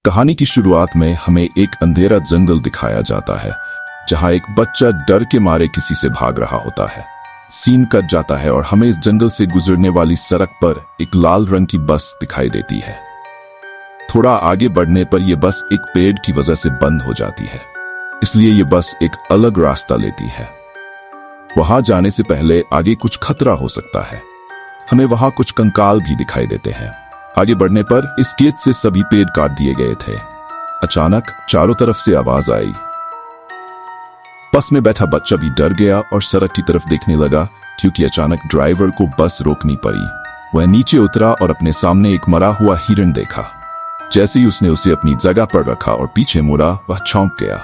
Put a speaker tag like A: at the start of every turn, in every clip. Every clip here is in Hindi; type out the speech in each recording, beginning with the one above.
A: कहानी की शुरुआत में हमें एक अंधेरा जंगल दिखाया जाता है जहां एक बच्चा डर के मारे किसी से भाग रहा होता है। सीन कट जाता है और हमें इस जंगल से गुजरने वाली सड़क पर एक लाल रंग की बस दिखाई देती है। थोड़ा आगे बढ़ने पर यह बस एक पेड़ की वजह से बंद हो जाती है, इसलिए यह बस एक अलग रास्ता लेती है। वहां जाने से पहले आगे कुछ खतरा हो सकता है। हमें वहां कुछ कंकाल भी दिखाई देते हैं। आगे बढ़ने पर इस खेत से सभी पेड़ काट दिए गए थे। अचानक चारों तरफ से आवाज आई। बस में बैठा बच्चा भी डर गया और सड़क की तरफ देखने लगा, क्योंकि अचानक ड्राइवर को बस रोकनी पड़ी। वह नीचे उतरा और अपने सामने एक मरा हुआ हिरण देखा। जैसे ही उसने उसे अपनी जगह पर रखा और पीछे मुड़ा, वह चौंक गया।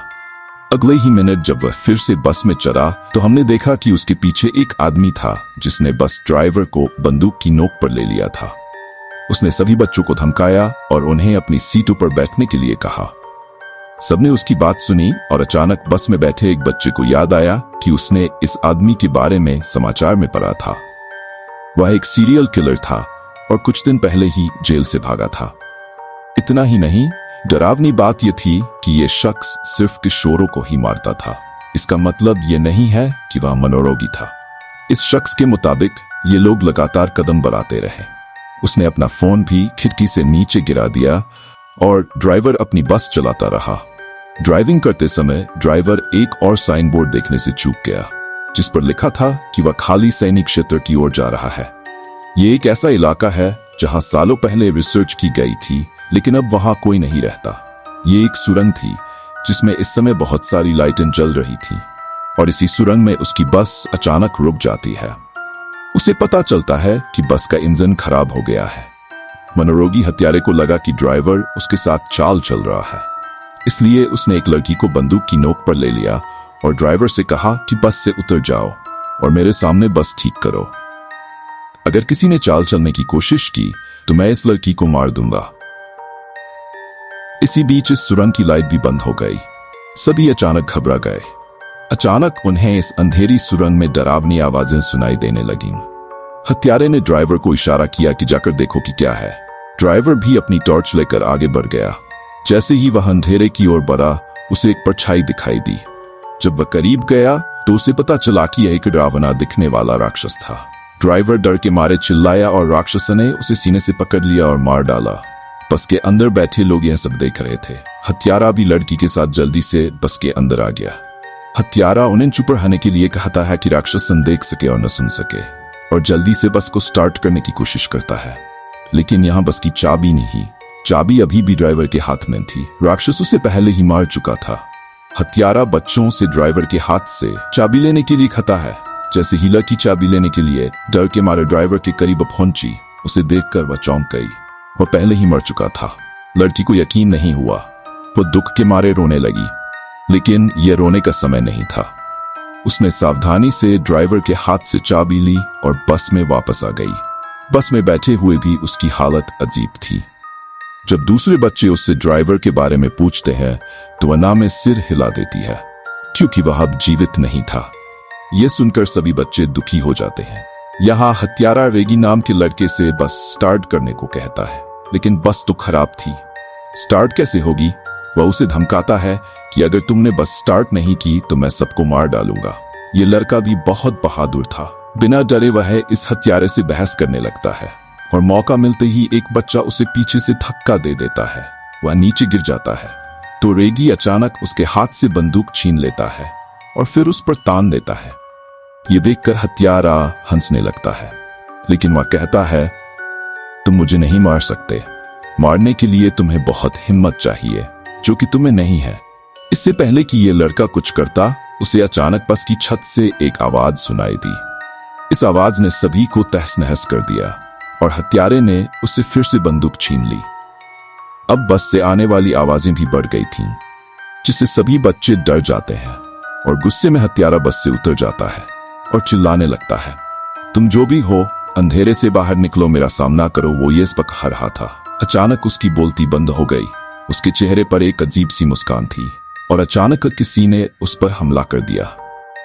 A: अगले ही मिनट जब वह फिर से बस में चढ़ा तो हमने देखा कि उसके पीछे एक आदमी था जिसने बस ड्राइवर को बंदूक की नोक पर ले लिया था। उसने सभी बच्चों को धमकाया और उन्हें अपनी सीटों पर बैठने के लिए कहा। सबने उसकी बात सुनी और अचानक बस में बैठे एक बच्चे को याद आया कि उसने इस आदमी के बारे में समाचार में पढ़ा था। वह एक सीरियल किलर था और कुछ दिन पहले ही जेल से भागा था। इतना ही नहीं, डरावनी बात यह थी कि यह शख्स सिर्फ किशोरों को ही मारता था। इसका मतलब यह नहीं है कि वह मनोरोगी था। इस शख्स के मुताबिक ये लोग लगातार कदम बढ़ाते रहे। उसने अपना फोन भी खिड़की से नीचे गिरा दिया और ड्राइवर अपनी बस चलाता रहा। ड्राइविंग करते समय ड्राइवर एक और साइन बोर्ड देखने से चूक गया, जिस पर लिखा था कि वह खाली सैनिक क्षेत्र की ओर जा रहा है। ये एक ऐसा इलाका है जहां सालों पहले रिसर्च की गई थी, लेकिन अब वहां कोई नहीं रहता। ये एक सुरंग थी जिसमें इस समय बहुत सारी लाइटें जल रही थी, और इसी सुरंग में उसकी बस अचानक रुक जाती है। उसे पता चलता है कि बस का इंजन खराब हो गया है। मनोरोगी हत्यारे को लगा कि ड्राइवर उसके साथ चाल चल रहा है, इसलिए उसने एक लड़की को बंदूक की नोक पर ले लिया और ड्राइवर से कहा कि बस से उतर जाओ और मेरे सामने बस ठीक करो। अगर किसी ने चाल चलने की कोशिश की तो मैं इस लड़की को मार दूंगा। इसी बीच इस सुरंग की लाइट भी बंद हो गई। सभी अचानक घबरा गए। अचानक उन्हें इस अंधेरी सुरंग में डरावनी आवाजें सुनाई देने लगीं। हत्यारे ने ड्राइवर को इशारा किया कि जाकर देखो कि क्या है। ड्राइवर भी अपनी टॉर्च लेकर आगे बढ़ गया। जैसे ही वह अंधेरे की ओर बढ़ा, उसे एक परछाई दिखाई दी। जब वह करीब गया तो उसे पता चला कि यह एक डरावना दिखने वाला राक्षस था। ड्राइवर डर के मारे चिल्लाया और राक्षस ने उसे सीने से पकड़ लिया और मार डाला। बस के अंदर बैठे लोग यह सब देख रहे थे। हत्यारा भी लड़की के साथ जल्दी से बस के अंदर आ गया। हत्यारा उन्हें चुप रहने के लिए कहता है कि राक्षस न देख सके और न सुन सके, और जल्दी से बस को स्टार्ट करने की कोशिश करता है। लेकिन यहाँ बस की चाबी नहीं, चाबी अभी भी ड्राइवर के हाथ में थी। राक्षस उसे पहले ही मार चुका था। हत्यारा बच्चों से ड्राइवर के हाथ से चाबी लेने के लिए कहता है। जैसे ही लड़की चाबी लेने के लिए डर के मारे ड्राइवर के करीब पहुंची, उसे देखकर वह चौंक गई। वह पहले ही मर चुका था। लड़की को यकीन नहीं हुआ। वो दुख के मारे रोने लगी, लेकिन यह रोने का समय नहीं था। उसने सावधानी से ड्राइवर के हाथ से चाबी ली और बस में वापस आ गई। बस में बैठे हुए भी उसकी हालत अजीब थी। जब दूसरे बच्चे उससे ड्राइवर के बारे में पूछते हैं तो वह ना में सिर हिला देती है, क्योंकि वह अब जीवित नहीं था। यह सुनकर सभी बच्चे दुखी हो जाते हैं। यहाँ हत्यारा रेगी नाम के लड़के से बस स्टार्ट करने को कहता है, लेकिन बस तो खराब थी। स्टार्ट कैसे होगी? वह उसे धमकाता है कि अगर तुमने बस स्टार्ट नहीं की तो मैं सबको मार डालूंगा। ये लड़का भी बहुत बहादुर था। बिना डरे वह इस हत्यारे से बहस करने लगता है, और मौका मिलते ही एक बच्चा उसे पीछे से धक्का दे देता है। वह नीचे गिर जाता है तो रेगी अचानक उसके हाथ से बंदूक छीन लेता है और फिर उस पर तान देता है। ये देखकर हत्यारा हंसने लगता है, लेकिन वह कहता है, तुम मुझे नहीं मार सकते। मारने के लिए तुम्हें बहुत हिम्मत चाहिए, जो कि तुम्हें नहीं है। इससे पहले कि यह लड़का कुछ करता, उसे अचानक बस की छत से एक आवाज सुनाई दी। इस आवाज ने सभी को तहस नहस कर दिया और हत्यारे ने उससे फिर से बंदूक छीन ली। अब बस से आने वाली आवाजें भी बढ़ गई थीं, जिससे सभी बच्चे डर जाते हैं, और गुस्से में हत्यारा बस से उतर जाता है और चिल्लाने लगता है, तुम जो भी हो, अंधेरे से बाहर निकलो, मेरा सामना करो। वो ये कह रहा था। अचानक उसकी बोलती बंद हो गई। उसके चेहरे पर एक अजीब सी मुस्कान थी, और अचानक किसी ने उस पर हमला कर दिया।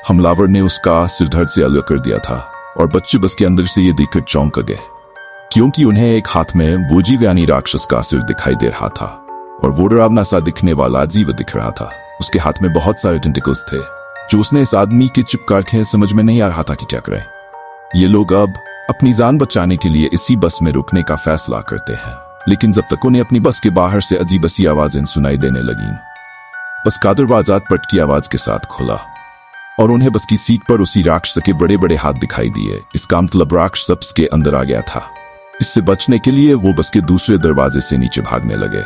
A: हमलावर ने उसका सिर धड़ से अलग कर दिया था, और बच्चे बस के अंदर से ये देखकर चौंक गए, क्योंकि उन्हें एक हाथ में वोजीव यानी राक्षस का सिर दिखाई दे रहा था। और वो डरावना सा दिखने वाला अजीब दिख रहा था। उसके हाथ में बहुत सारे टेंटिकल्स थे जो उसने इस आदमी के चिपका रखे। समझ में नहीं आ रहा था कि क्या करें। ये लोग अब अपनी जान बचाने के लिए इसी बस में रुकने का फैसला करते हैं, लेकिन जब तक उन्हें अपनी बस के बाहर से अजीब सी आवाजें सुनाई देने लगीं। बस का दरवाजा पट की आवाज के साथ खुला और उन्हें बस की सीट पर उसी राक्षस के बड़े बड़े हाथ दिखाई दिए। इसका मतलब राक्षस के अंदर आ गया था। इससे बचने के लिए वो बस के दूसरे दरवाजे से नीचे भागने लगे,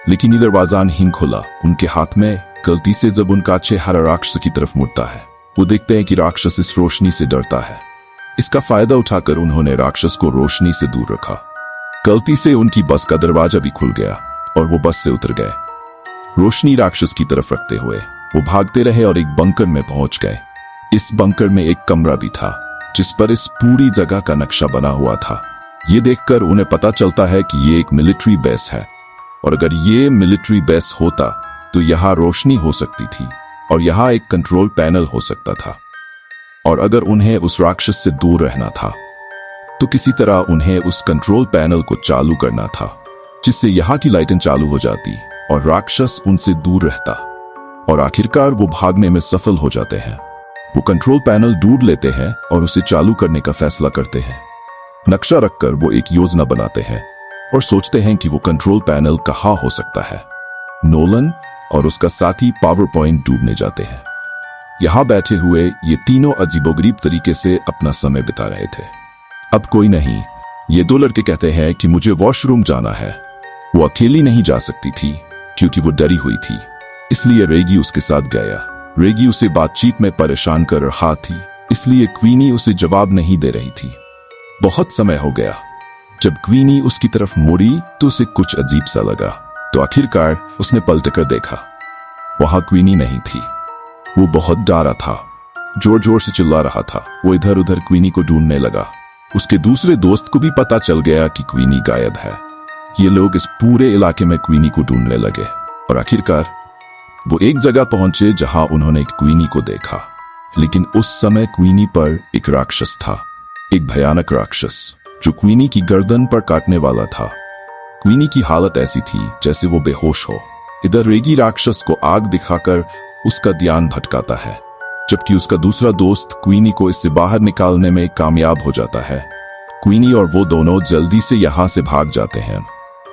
A: लेकिन ये दरवाजा नहीं खुला। उनके हाथ में गलती से जब उनका चेहरा राक्षस की तरफ मुड़ता है, वो देखते हैं कि राक्षस इस रोशनी से डरता है। इसका फायदा उठाकर उन्होंने राक्षस को रोशनी से दूर रखा। गलती से उनकी बस का दरवाजा भी खुल गया और वो बस से उतर गए। रोशनी राक्षस की तरफ रखते हुए वो भागते रहे और एक बंकर में पहुंच गए। इस बंकर में एक कमरा भी था जिस पर इस पूरी जगह का नक्शा बना हुआ था। ये देखकर उन्हें पता चलता है कि ये एक मिलिट्री बेस है, और अगर ये मिलिट्री बेस होता तो यहाँ रोशनी हो सकती थी और यहाँ एक कंट्रोल पैनल हो सकता था। और अगर उन्हें उस राक्षस से दूर रहना था तो किसी तरह उन्हें उस कंट्रोल पैनल को चालू करना था, जिससे यहाँ की लाइटें चालू हो जाती और राक्षस उनसे दूर रहता। और आखिरकार वो भागने में सफल हो जाते हैं। वो कंट्रोल पैनल ढूंढ लेते हैं और उसे चालू करने का फैसला करते हैं। नक्शा रखकर वो एक योजना बनाते हैं और सोचते हैं कि वो कंट्रोल पैनल कहाँ हो सकता है। नोलन और उसका साथी पावर पॉइंट ढूंढने जाते हैं। यहाँ बैठे हुए ये तीनों अजीबोगरीब तरीके से अपना समय बिता रहे थे। अब कोई नहीं। ये दो लड़के कहते हैं कि मुझे वॉशरूम जाना है। वो अकेली नहीं जा सकती थी क्योंकि वो डरी हुई थी, इसलिए रेगी उसके साथ गया। रेगी उसे बातचीत में परेशान कर रहा थी, इसलिए क्वीनी उसे जवाब नहीं दे रही थी। बहुत समय हो गया। जब क्वीनी उसकी तरफ मुड़ी तो उसे कुछ अजीब सा लगा, तो आखिरकार उसने पलटकर देखा। वहां क्वीनी नहीं थी। वो बहुत डरा था, जोर जोर से चिल्ला रहा था। वो इधर उधर क्वीनी को ढूंढने लगा। उसके दूसरे दोस्त को भी पता चल गया कि क्वीनी गायब है। ये लोग इस पूरे इलाके में क्वीनी को ढूंढने लगे और आखिरकार वो एक जगह पहुंचे जहां उन्होंने क्वीनी को देखा। लेकिन उस समय क्वीनी पर एक राक्षस था, एक भयानक राक्षस जो क्वीनी की गर्दन पर काटने वाला था। क्वीनी की हालत ऐसी थी जैसे वो बेहोश हो। इधर रेगी राक्षस को आग दिखाकर उसका ध्यान भटकाता है, जबकि उसका दूसरा दोस्त क्वीनी को इससे बाहर निकालने में कामयाब हो जाता है। क्वीनी और वो दोनों जल्दी से यहाँ से भाग जाते हैं,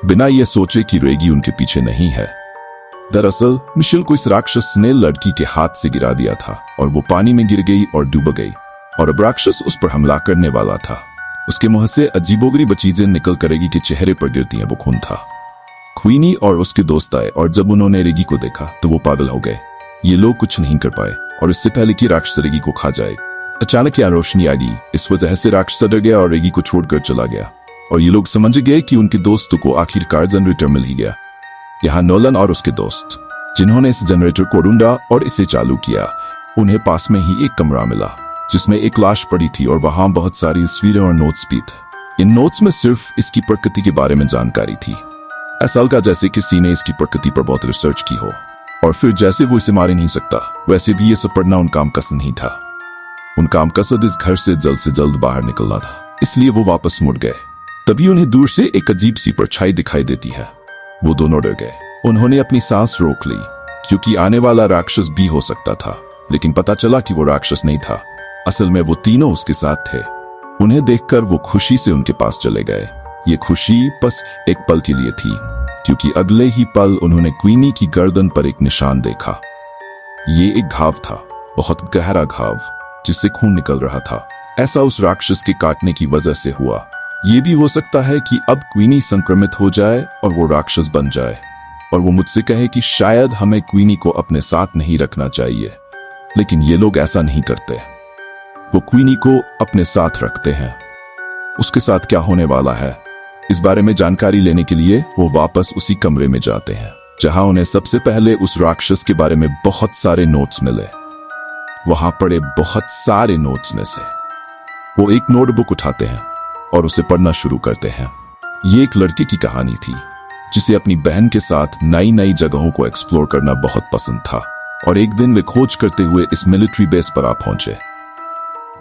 A: बिना ये सोचे कि रेगी उनके पीछे नहीं है। दरअसल मिशेल को इस राक्षस ने लड़की के हाथ से गिरा दिया था और वो पानी में गिर गई और डूब गई, और अब राक्षस उस पर हमला करने वाला था। उसके मुंह से अजीबोगरीब चीजें निकल कर रेगी के चेहरे पर गिरती हैं। वो खून था। क्वीनी और उसके दोस्त आए और जब उन्होंने रेगी को देखा तो वो पागल हो गए। ये लोग कुछ नहीं कर पाए और इससे पहले कि राक्षस रेगी को खा जाए, अचानक यहाँ रोशनी आ गई। इस वजह से राक्षस डर गया और रेगी को छोड़कर चला गया, और ये लोग समझ गए कि उनके दोस्तों को आखिरकार जनरेटर मिल ही गया। यहाँ नोलन और उसके दोस्त जिन्होंने इस जनरेटर को ढूंढा और इसे चालू किया, उन्हें पास में ही एक कमरा मिला जिसमें एक लाश पड़ी थी और वहां बहुत सारी तस्वीरें और नोट्स भी थे। इन नोट्स में सिर्फ इसकी प्रकृति के बारे में जानकारी थी। ऐसा लगा जैसे किसी ने इसकी प्रकृति पर बहुत रिसर्च की हो, और फिर जैसे वो इसे मार नहीं सकता, वैसे भी ये सब पढ़ना उनका मकसद नहीं था। उनका मकसद इस घर से जल्द बाहर निकलना था, इसलिए वो वापस मुड़ गए। तभी उन्हें दूर से एक अजीब सी परछाई दिखाई देती है। वो दोनों डर गए। उन्होंने अपनी सांस रोक ली क्योंकि आने वाला राक्षस भी हो सकता था, लेकिन पता चला कि वो राक्षस नहीं था। असल में वो तीनों उसके साथ थे। उन्हें देखकर वो खुशी से उनके पास चले गए। ये खुशी बस एक पल के लिए थी, क्योंकि अगले ही पल उन्होंने क्वीनी की गर्दन पर एक निशान देखा। ये एक घाव था, बहुत गहरा घाव जिससे खून निकल रहा था। ऐसा उस राक्षस के काटने की वजह से हुआ। ये भी हो सकता है कि अब क्वीनी संक्रमित हो जाए और वो राक्षस बन जाए, और वो मुझसे कहे कि शायद हमें क्वीनी को अपने साथ नहीं रखना चाहिए, लेकिन ये लोग ऐसा नहीं करते। वो क्वीनी को अपने साथ रखते हैं। उसके साथ क्या होने वाला है, इस बारे में जानकारी लेने के लिए वो वापस उसी कमरे में जाते हैं जहां उन्हें सबसे पहले उस राक्षस के बारे में बहुत सारे नोट्स मिले। वहां पड़े बहुत सारे नोट्स में से वो एक नोटबुक उठाते हैं और उसे पढ़ना शुरू करते हैं। ये एक लड़के की कहानी थी जिसे अपनी बहन के साथ नई नई जगहों को एक्सप्लोर करना बहुत पसंद था, और एक दिन वे खोज करते हुए इस मिलिट्री बेस पर आ पहुंचे।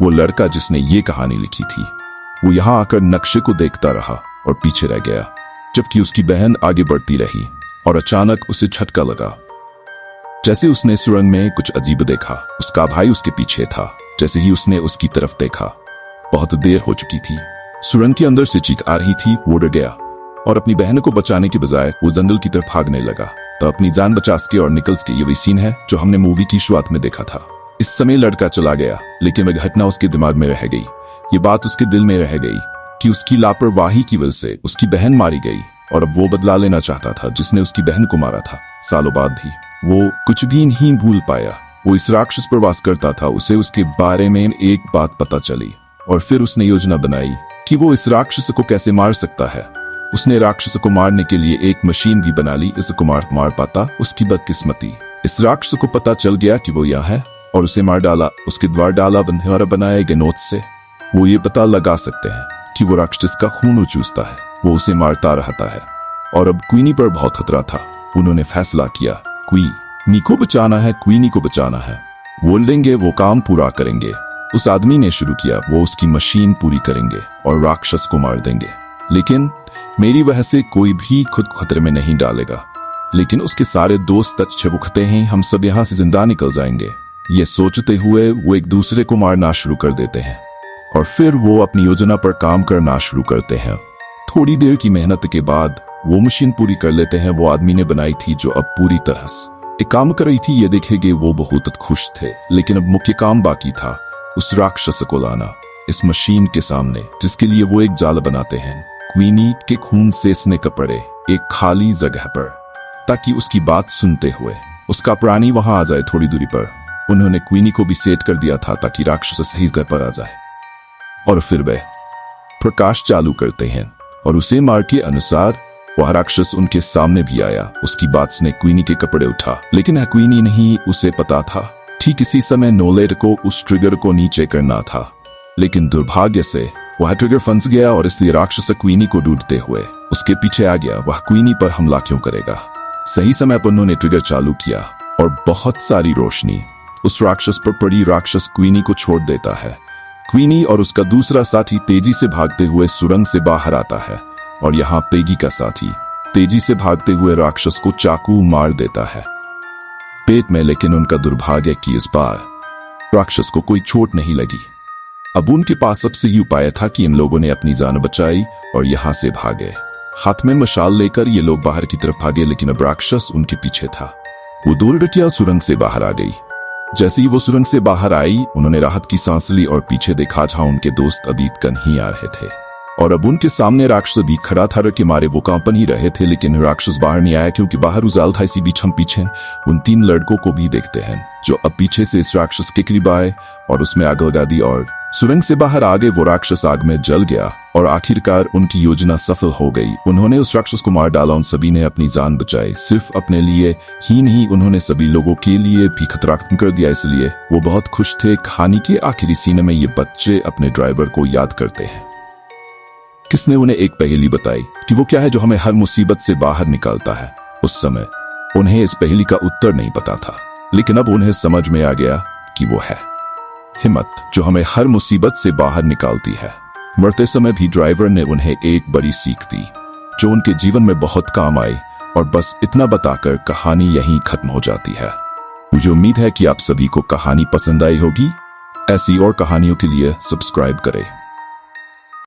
A: वो लड़का जिसने ये कहानी लिखी थी वो यहाँ आकर नक्शे को देखता रहा और पीछे रह गया, जबकि उसकी बहन आगे बढ़ती रही। और अचानक उसे झटका लगा। जैसे उसने सुरंग में कुछ अजीब देखा। उसका भाई उसके पीछे था। जैसे ही उसने उसकी तरफ देखा, बहुत देर हो चुकी थी। सुरंग के अंदर से चीख आ रही थी। वो डर गया और अपनी बहन को बचाने के बजाय वो जंगल की तरफ भागने लगा। तो अपनी जान बचा सके और निकल सके। ये वही सीन है जो हमने मूवी की शुरुआत में देखा था। इस समय लड़का चला गया, लेकिन वह घटना उसके दिमाग में रह गई। ये बात उसके दिल में रह गई कि उसकी लापरवाही की वजह से उसकी बहन मारी गई और अब वो बदला लेना चाहता था जिसने उसकी बहन को मारा था। सालों बाद भी वो कुछ भी नहीं भूल पाया। वो इस राक्षस पर वास करता था। उसे उसके बारे में एक बात पता चली और फिर उसने योजना बनाई कि वो इस राक्षस को कैसे मार सकता है। उसने राक्षस को मारने के लिए एक मशीन भी बना ली। इसे मार पाता उसकी बदकिस्मती। इस राक्षस को पता चल गया कि वो यहाँ है और उसे मार डाला। उसके द्वार डाला बंधुआरा बनाए गए नोट से वो ये पता लगा सकते हैं कि वो राक्षस का खून चूसता है। वो उसे मारता रहता है और अब क्वीनी पर बहुत खतरा था। उन्होंने फैसला किया, क्वीनी को बचाना है, क्वीनी को बचाना है। वो लेंगे, वो काम पूरा करेंगे। उस आदमी ने शुरू किया, वो उसकी मशीन पूरी करेंगे और राक्षस को मार देंगे। लेकिन मेरी वजह से कोई भी खुद खतरे में नहीं डालेगा। लेकिन उसके सारे दोस्त अच्छे भुगते हैं, हम सब यहाँ से जिंदा निकल जाएंगे। ये सोचते हुए वो एक दूसरे को मारना शुरू कर देते हैं और फिर वो अपनी योजना पर काम करना शुरू करते हैं। थोड़ी देर की मेहनत के बाद वो मशीन पूरी कर लेते हैं। वो आदमी ने बनाई थी जो अब पूरी तरह से एक काम कर रही थी। ये देखेंगे वो बहुत खुश थे, लेकिन अब मुख्य काम बाकी था, उस राक्षस को लाना इस मशीन के सामने, जिसके लिए वो एक जाल बनाते हैं क्वीनी के खून से इसने कपड़े एक खाली जगह पर, ताकि उसकी बात सुनते हुए उसका प्राणी वहां आ जाए थोड़ी दूरी पर। उन्होंने क्वीनी को भी सेट कर दिया था ताकि राक्षस सही जगह पर आ जाए। और फिर वे प्रकाश चालू करते हैं और उसे मार के अनुसार वह राक्षस उनके सामने भी आया। उसकी बात सुने क्वीनी के कपड़े उठा, लेकिन क्वीनी नहीं, उसे पता था ठीक इसी समय नोलेट को उस ट्रिगर को नीचे करना था। लेकिन दुर्भाग्य से वह ट्रिगर फंस गया और इसलिए राक्षस क्वीनी को ढूंढते हुए उसके पीछे आ गया। वह क्वीनी पर हमला क्यों करेगा। सही समय पर उन्होंने ट्रिगर चालू किया और बहुत सारी रोशनी उस राक्षस पर पड़ी। राक्षस क्वीनी को छोड़ देता है। क्वीनी और उसका दूसरा साथी तेजी से भागते हुए सुरंग से बाहर आता है और यहाँ पेगी का साथी तेजी से भागते हुए राक्षस को चाकू मार देता है पेट में। लेकिन उनका दुर्भाग्य कि इस बार राक्षस को कोई चोट नहीं लगी। अब उनके पास सबसे ही उपाय था कि इन लोगों ने अपनी जान बचाई और यहाँ से भागे। हाथ में मशाल लेकर ये लोग बाहर की तरफ भागे, लेकिन अब राक्षस उनके पीछे था। वो दो लड़कियां सुरंग से बाहर आ गई। जैसे ही वो सुरंग से बाहर आई, उन्होंने राहत की सांस ली और पीछे देखा जहां उनके दोस्त अभी तक नहीं आ रहे थे और अब उनके सामने राक्षस भी खड़ा था। के मारे वो कांपन ही रहे थे, लेकिन राक्षस बाहर नहीं आया क्योंकि बाहर उजाल था। इसी बीच हम पीछे उन तीन लड़कों को भी देखते हैं जो अब पीछे से इस राक्षस के करीब आए और उसमें आग लगा दी और सुरंग से बाहर आ गए। वो राक्षस आग में जल गया और आखिरकार उनकी योजना सफल हो गई। उन्होंने उस राक्षस को मार डाला। उन सभी ने अपनी जान बचाई। सिर्फ अपने लिए ही नहीं, उन्होंने सभी लोगों के लिए भी खतरा खत्म कर दिया। इसलिए वो बहुत खुश थे। कहानी के आखिरी सीन में ये बच्चे अपने ड्राइवर को याद करते हैं। किसने उन्हें एक पहेली बताई कि वो क्या है जो हमें हर मुसीबत से बाहर निकालता है। उस समय उन्हें इस पहेली का उत्तर नहीं पता था, लेकिन अब उन्हें समझ में आ गया कि वो है हिम्मत, जो हमें हर मुसीबत से बाहर निकालती है। मरते समय भी ड्राइवर ने उन्हें एक बड़ी सीख दी जो उनके जीवन में बहुत काम आई। और बस इतना बताकर कहानी यहीं खत्म हो जाती है। मुझे उम्मीद है कि आप सभी को कहानी पसंद आई होगी। ऐसी और कहानियों के लिए सब्सक्राइब करें।